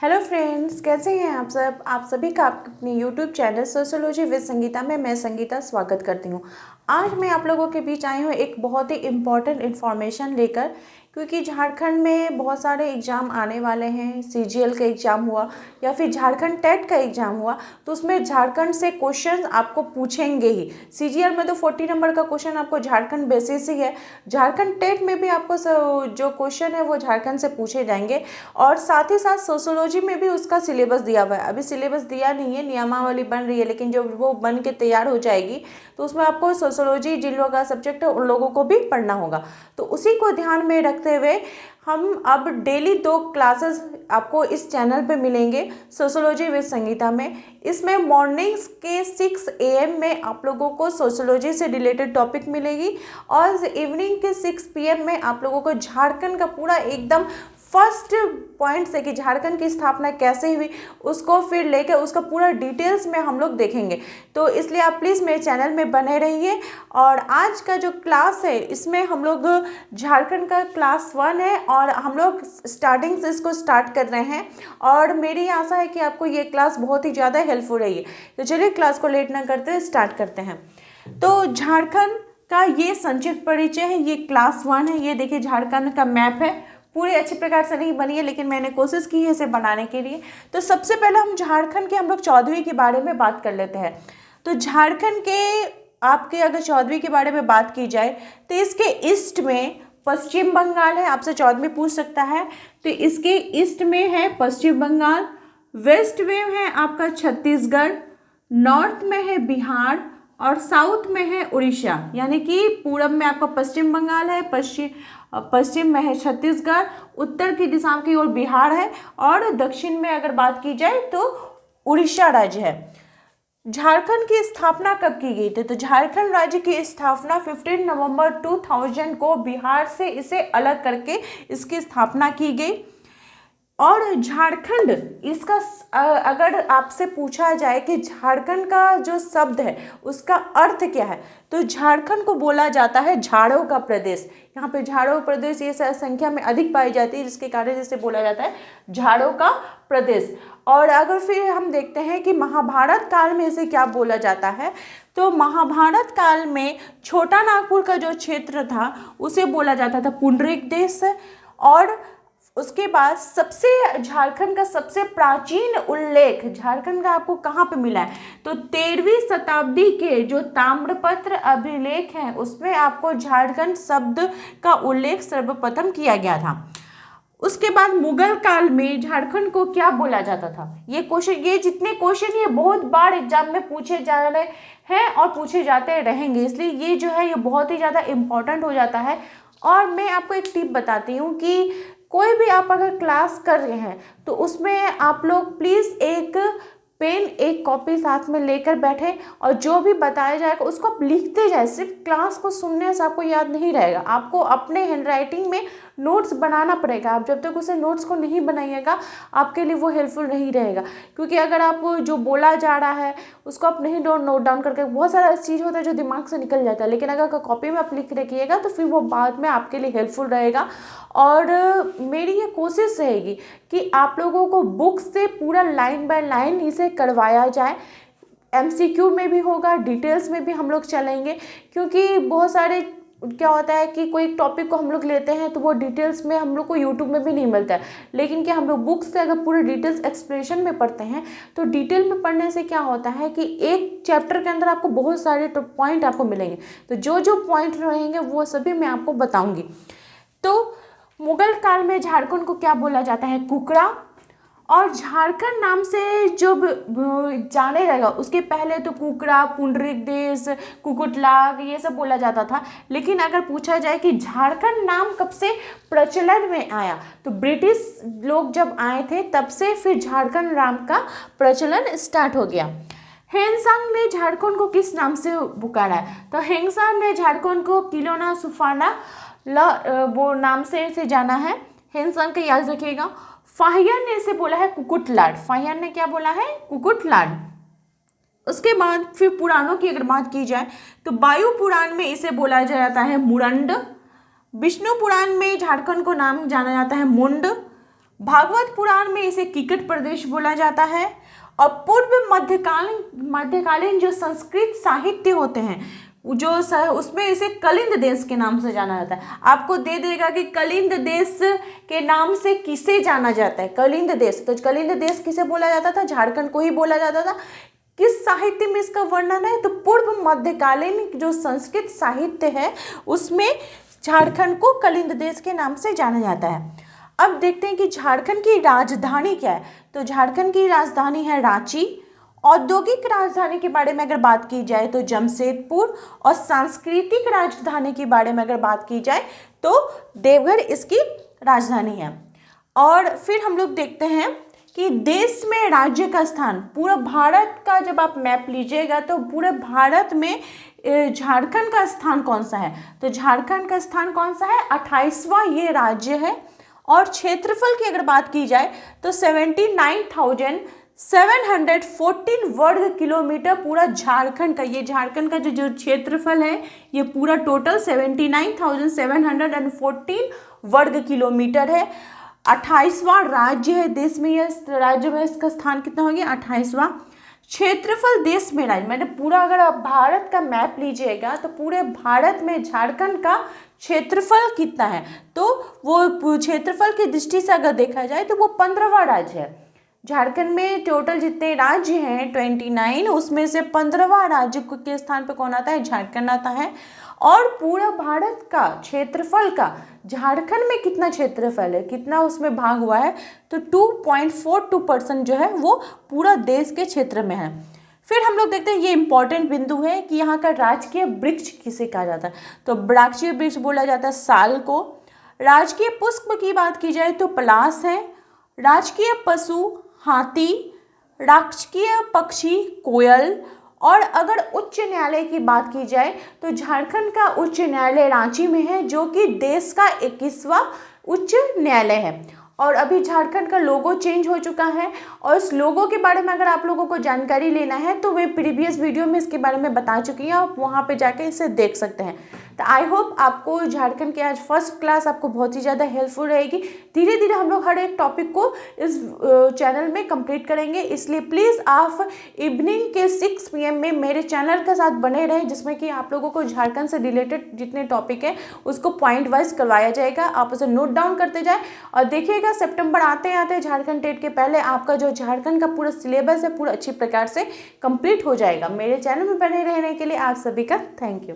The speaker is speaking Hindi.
हेलो फ्रेंड्स, कैसे हैं आप सब। आप सभी का अपने YouTube channel sociology with Sangeeta में मैं संगीता स्वागत करती हूँ। आज मैं आप लोगों के बीच आई हूँ एक बहुत ही इम्पॉर्टेंट इन्फॉर्मेशन लेकर, क्योंकि झारखंड में बहुत सारे एग्ज़ाम आने वाले हैं। सीजीएल का एग्ज़ाम हुआ या फिर झारखंड टेट का एग्ज़ाम हुआ, तो उसमें झारखंड से क्वेश्चन आपको पूछेंगे ही। सीजीएल में तो 40 नंबर का क्वेश्चन आपको झारखंड बेसिस ही है। झारखंड टेट में भी आपको जो क्वेश्चन है वो झारखंड से पूछे जाएंगे, और साथ ही साथ सोशियोलॉजी में भी उसका सिलेबस दिया हुआ है। अभी सिलेबस दिया नहीं है, नियमावली बन रही है, लेकिन जब वो बन के तैयार हो जाएगी तो उसमें आपको सोशियोलॉजी जिन लोगों का सब्जेक्ट है उन लोगों को भी पढ़ना होगा। तो उसी को ध्यान में रखते हुए हम अब डेली 2 क्लासेस आपको इस चैनल पे मिलेंगे सोशियोलॉजी विद संगीता में। इसमें मॉर्निंग्स के 6 AM में आप लोगों को सोशियोलॉजी से रिलेटेड टॉपिक मिलेगी, और इवनिंग के 6 PM में आप लोगों को झारखंड का पूरा एकदम फर्स्ट पॉइंट से कि झारखंड की स्थापना कैसे हुई उसको फिर लेकर उसका पूरा डिटेल्स में हम लोग देखेंगे। तो इसलिए आप प्लीज़ मेरे चैनल में बने रहिए। और आज का जो क्लास है इसमें हम लोग झारखंड का क्लास 1 है, और हम लोग स्टार्टिंग से इसको स्टार्ट कर रहे हैं, और मेरी आशा है कि आपको ये क्लास बहुत ही ज़्यादा हेल्पफुल रही। तो चलिए क्लास को लेट ना करते स्टार्ट करते हैं। तो झारखंड का ये संक्षिप्त परिचय है, ये क्लास 1 है। ये देखिए झारखंड का मैप है, पूरी अच्छी प्रकार से नहीं बनी है लेकिन मैंने कोशिश की है इसे बनाने के लिए। तो सबसे पहले हम झारखंड के हम लोग चौधरी के बारे में बात कर लेते हैं। तो झारखंड के आपके अगर चौधरी के बारे में बात की जाए तो इसके ईस्ट में पश्चिम बंगाल है। आपसे चौधरी पूछ सकता है, तो इसके ईस्ट में है पश्चिम बंगाल, वेस्ट में है आपका छत्तीसगढ़, नॉर्थ में है बिहार, और साउथ में है उड़ीसा। यानी कि पूरब में आपका पश्चिम बंगाल है, पश्चिम में है छत्तीसगढ़, उत्तर की दिशा की ओर बिहार है, और दक्षिण में अगर बात की जाए तो उड़ीसा राज्य है। झारखंड की स्थापना कब की गई थी? तो झारखंड राज्य की स्थापना 15 नवंबर 2000 को बिहार से इसे अलग करके इसकी स्थापना की गई। और झारखंड इसका अगर आपसे पूछा जाए कि झारखंड का जो शब्द है उसका अर्थ क्या है, तो झारखंड को बोला जाता है झाड़ों का प्रदेश। यहाँ पे झाड़ों प्रदेश ये संख्या में अधिक पाई जाती है, जिसके कारण इसे बोला जाता है झाड़ों का प्रदेश। और अगर फिर हम देखते हैं कि महाभारत काल में इसे क्या बोला जाता है, तो महाभारत काल में छोटा नागपुर का जो क्षेत्र था उसे बोला जाता था पुंडरीक देश। और उसके बाद सबसे झारखंड का सबसे प्राचीन उल्लेख झारखंड का आपको कहाँ पे मिला है, तो 13वीं शताब्दी के जो ताम्रपत्र अभिलेख हैं उसमें आपको झारखंड शब्द का उल्लेख सर्वप्रथम किया गया था। उसके बाद मुगल काल में झारखंड को क्या बोला जाता था? ये क्वेश्चन, ये जितने क्वेश्चन ये बहुत बार एग्जाम में पूछे जा रहे हैं और पूछे जाते रहेंगे, इसलिए ये जो है ये बहुत ही ज़्यादा इम्पोर्टेंट हो जाता है। और मैं आपको एक टिप बताती हूँ कि कोई भी आप अगर क्लास कर रहे हैं तो उसमें आप लोग प्लीज़ एक पेन एक कॉपी साथ में लेकर बैठे, और जो भी बताया जाएगा उसको आप लिखते जाए। सिर्फ क्लास को सुनने से आपको याद नहीं रहेगा, आपको अपने हैंडराइटिंग में नोट्स बनाना पड़ेगा। आप जब तक उसे नोट्स को नहीं बनाइएगा आपके लिए वो हेल्पफुल नहीं रहेगा, क्योंकि अगर आप जो बोला जा रहा है उसको आप नहीं नोट डाउन करके, बहुत सारा चीज़ होता है जो दिमाग से निकल जाता है, लेकिन अगर कॉपी में आप लिख रखिएगा तो फिर वो बाद में आपके लिए हेल्पफुल रहेगा। और मेरी ये कोशिश रहेगी कि आप लोगों को बुक से पूरा लाइन बाय लाइन इसे करवाया जाए। MCQ में भी होगा, डिटेल्स में भी हम लोग चलेंगे, क्योंकि बहुत सारे क्या होता है कि कोई टॉपिक को हम लोग लेते हैं तो वो डिटेल्स में हम लोग को यूट्यूब में भी नहीं मिलता है, लेकिन क्या हम लोग बुक से अगर पूरे डिटेल्स एक्सप्लेनेशन में पढ़ते हैं तो डिटेल में पढ़ने से क्या होता है कि एक चैप्टर के अंदर आपको बहुत सारे पॉइंट आपको मिलेंगे। तो जो जो पॉइंट रहेंगे वो सभी मैं आपको बताऊँगी। तो मुगल काल में झारखंड को क्या बोला जाता है? कुकड़ा। और झारखंड नाम से जो जाने रहेगा उसके पहले तो कुकड़ा, पुंडरीक देश, कुकुटलाग ये सब बोला जाता था। लेकिन अगर पूछा जाए कि झारखंड नाम कब से प्रचलन में आया, तो ब्रिटिश लोग जब आए थे तब से फिर झारखंड नाम का प्रचलन स्टार्ट हो गया। हेनसांग ने झारखंड को किस नाम से पुकारा है? तो हेनसांग ने झारखंड को किलोना सुफाना वो नाम से इसे जाना है। हेनसांग का याद रखिएगा। फाहियान ने इसे बोला है कुकुटलाड। फाहियान ने क्या बोला है? कुकुटलाड। उसके बाद फिर पुराणों की अगर बात की जाए तो वायु पुराण में इसे बोला जाता है मुरंड। विष्णु पुराण में झारखंड को नाम जाना जाता है मुंड। भागवत पुराण में इसे कीकट प्रदेश बोला जाता है। और पूर्व मध्यकालीन जो संस्कृत साहित्य होते हैं उसमें इसे कलिंद देश के नाम से जाना जाता है। आपको दे देगा कि कलिंद देश के नाम से किसे जाना जाता है, कलिंद देश। तो कलिंद देश किसे बोला जाता था, झारखंड को ही बोला जाता था। किस साहित्य में इसका वर्णन है, तो पूर्व मध्यकालीन जो संस्कृत साहित्य है उसमें झारखंड को कलिंद देश के नाम से जाना जाता है। अब देखते हैं कि झारखंड की राजधानी क्या है। तो झारखंड की राजधानी है रांची। औद्योगिक राजधानी के बारे में अगर बात की जाए तो जमशेदपुर। और सांस्कृतिक राजधानी के बारे में अगर बात की जाए तो देवघर इसकी राजधानी है। और फिर हम लोग देखते हैं कि देश में राज्य का स्थान, पूरा भारत का जब आप मैप लीजिएगा तो पूरे भारत में झारखंड का स्थान कौन सा है, तो झारखंड का स्थान कौन सा है, 28वां ये राज्य है। और क्षेत्रफल की अगर बात की जाए तो 79,714 वर्ग किलोमीटर पूरा झारखंड का, ये झारखंड का जो क्षेत्रफल है ये पूरा टोटल 79,714 वर्ग किलोमीटर है। 28वां राज्य है देश में, यह राज्य में इसका स्थान कितना हो गया, 28वां। क्षेत्रफल देश में राज्य, मैंने पूरा अगर आप भारत का मैप लीजिएगा तो पूरे भारत में झारखंड का क्षेत्रफल कितना है, तो वो क्षेत्रफल की दृष्टि से अगर देखा जाए तो वो 15वां राज्य है। झारखंड में टोटल जितने राज्य हैं 29, उसमें से 15वां राज्य के स्थान पर कौन आता है, झारखंड आता है। और पूरा भारत का क्षेत्रफल का झारखंड में कितना क्षेत्रफल है, कितना उसमें भाग हुआ है, तो 2.42% जो है वो पूरा देश के क्षेत्र में है। फिर हम लोग देखते हैं, ये इंपॉर्टेंट बिंदु है कि यहाँ का राजकीय वृक्ष किसे कहा जाता है, तो राजकीय वृक्ष बोला जाता है साल को। राजकीय पुष्प की बात की जाए तो पलाश है। राजकीय पशु हाथी। राजकीय पक्षी कोयल। और अगर उच्च न्यायालय की बात की जाए तो झारखंड का उच्च न्यायालय रांची में है, जो कि देश का 21वां उच्च न्यायालय है। और अभी झारखंड का लोगो चेंज हो चुका है, और इस लोगो के बारे में अगर आप लोगों को जानकारी लेना है तो मैं प्रीवियस वीडियो में इसके बारे में बता चुकी हूँ, आप वहाँ पे जाके इसे देख सकते हैं। तो आई होप आपको झारखंड के आज फर्स्ट क्लास आपको बहुत ही ज़्यादा हेल्पफुल रहेगी। धीरे धीरे हम लोग हर एक टॉपिक को इस चैनल में कंप्लीट करेंगे, इसलिए प्लीज़ आप इवनिंग के 6 PM में मेरे चैनल के साथ बने रहें, जिसमें कि आप लोगों को झारखंड से रिलेटेड जितने टॉपिक है उसको पॉइंट वाइज करवाया जाएगा। आप उसे नोट डाउन करते जाएँ और देखिएगा सितंबर आते आते झारखंड टेट के पहले आपका जो झारखंड का पूरा सिलेबस है पूरा अच्छी प्रकार से कंप्लीट हो जाएगा। मेरे चैनल में बने रहने के लिए आप सभी का थैंक यू।